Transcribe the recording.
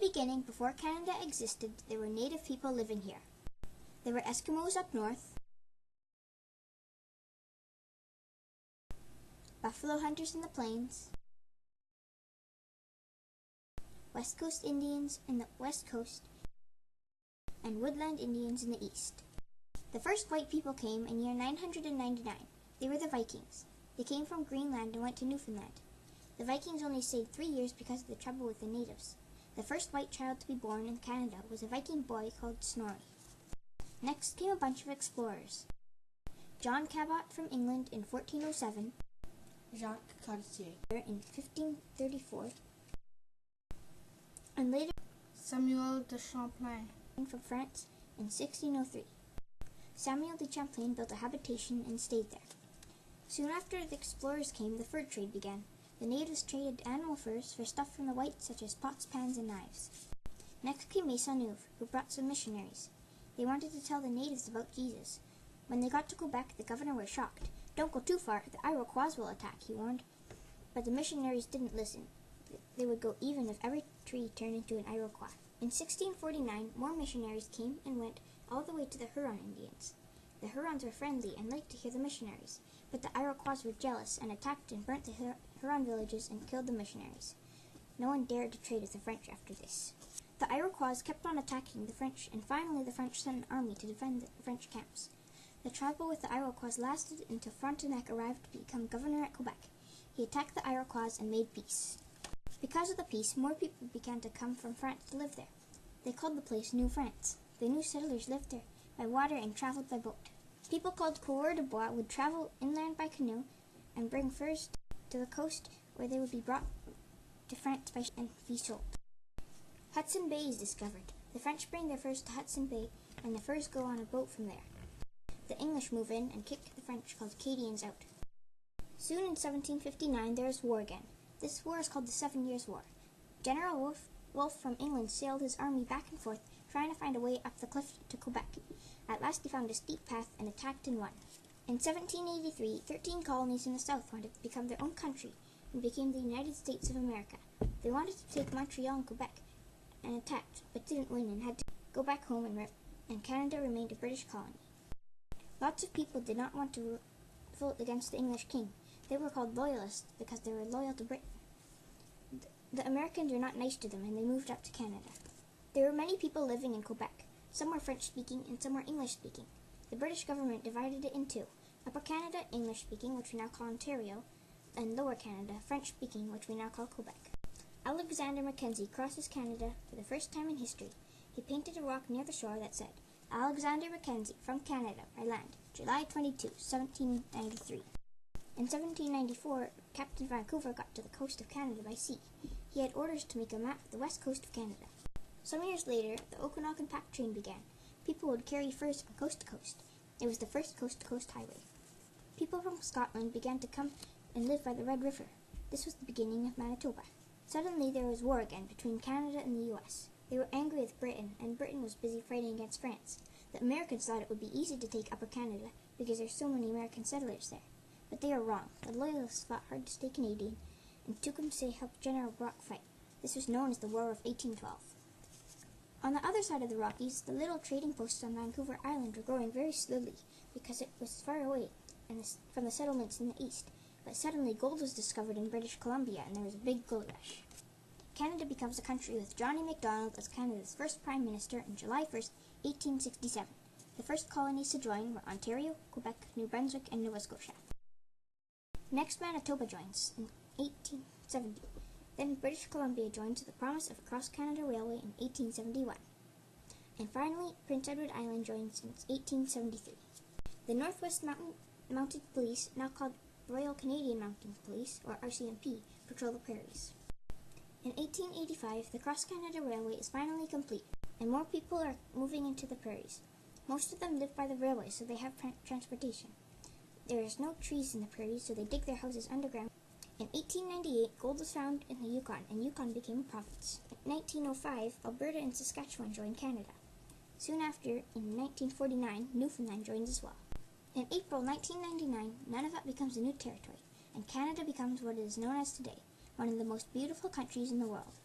beginning, before Canada existed, there were native people living here. There were Eskimos up north, buffalo hunters in the plains, West Coast Indians in the west coast, and woodland Indians in the east. The first white people came in year 999. They were the Vikings. They came from Greenland and went to Newfoundland. The Vikings only stayed 3 years because of the trouble with the natives. The first white child to be born in Canada was a Viking boy called Snorri. Next came a bunch of explorers. John Cabot from England in 1407, Jacques Cartier in 1534, and later Samuel de Champlain from France in 1603. Samuel de Champlain built a habitation and stayed there. Soon after the explorers came, the fur trade began. The natives traded animal furs for stuff from the whites, such as pots, pans, and knives. Next came Maisonneuve, who brought some missionaries. They wanted to tell the natives about Jesus. When they got to Quebec, the governor was shocked. "Don't go too far, the Iroquois will attack," he warned. But the missionaries didn't listen. They would go even if every tree turned into an Iroquois. In 1649, more missionaries came and went all the way to the Huron Indians. The Hurons were friendly and liked to hear the missionaries, but the Iroquois were jealous and attacked and burnt the Huron villages and killed the missionaries. No one dared to trade with the French after this. The Iroquois kept on attacking the French, and finally the French sent an army to defend the French camps. The trouble with the Iroquois lasted until Frontenac arrived to become governor at Quebec. He attacked the Iroquois and made peace. Because of the peace, more people began to come from France to live there. They called the place New France. The new settlers lived there by water and traveled by boat. People called coureurs de bois would travel inland by canoe and bring furs to the coast, where they would be brought to France and be sold. Hudson Bay is discovered. The French bring their furs to Hudson Bay, and the furs go on a boat from there. The English move in and kick the French, called Acadians, out. Soon in 1759 there is war again. This war is called the 7 Years' War. General Wolfe from England sailed his army back and forth, trying to find a way up the cliff to Quebec. At last he found a steep path and attacked and won. In 1783, 13 colonies in the south wanted to become their own country and became the United States of America. They wanted to take Montreal and Quebec and attacked, but didn't win and had to go back home, and Canada remained a British colony. Lots of people did not want to vote against the English king. They were called Loyalists because they were loyal to Britain. The Americans were not nice to them, and they moved up to Canada. There were many people living in Quebec. Some were French-speaking and some were English-speaking. The British government divided it in two: Upper Canada, English-speaking, which we now call Ontario, and Lower Canada, French-speaking, which we now call Quebec. Alexander Mackenzie crosses Canada for the first time in history. He painted a rock near the shore that said, "Alexander Mackenzie, from Canada, by land, July 22, 1793. In 1794, Captain Vancouver got to the coast of Canada by sea. He had orders to make a map of the west coast of Canada. Some years later, the Okanagan Pack Train began. People would carry furs from coast to coast. It was the first coast-to-coast highway. People from Scotland began to come and live by the Red River. This was the beginning of Manitoba. Suddenly, there was war again between Canada and the U.S. They were angry with Britain, and Britain was busy fighting against France. The Americans thought it would be easy to take Upper Canada because there are so many American settlers there. But they were wrong. The Loyalists fought hard to stay Canadian, and Tecumseh helped General Brock fight. This was known as the War of 1812. On the other side of the Rockies, the little trading posts on Vancouver Island were growing very slowly because it was far away from the settlements in the east. But suddenly gold was discovered in British Columbia, and there was a big gold rush. Canada becomes a country with Johnny Macdonald as Canada's first Prime Minister on July 1st, 1867. The first colonies to join were Ontario, Quebec, New Brunswick, and Nova Scotia. Next, Manitoba joins in 1870. Then British Columbia joins with the promise of a cross-Canada railway in 1871. And finally, Prince Edward Island joins in 1873. The Northwest Mounted Police, now called Royal Canadian Mounted Police, or RCMP, patrol the prairies. In 1885, the cross-Canada railway is finally complete, and more people are moving into the prairies. Most of them live by the railway, so they have transportation. There is no trees in the prairies, so they dig their houses underground. In 1898, gold was found in the Yukon, and Yukon became a province. In 1905, Alberta and Saskatchewan joined Canada. Soon after, in 1949, Newfoundland joins as well. In April 1999, Nunavut becomes a new territory, and Canada becomes what it is known as today, one of the most beautiful countries in the world.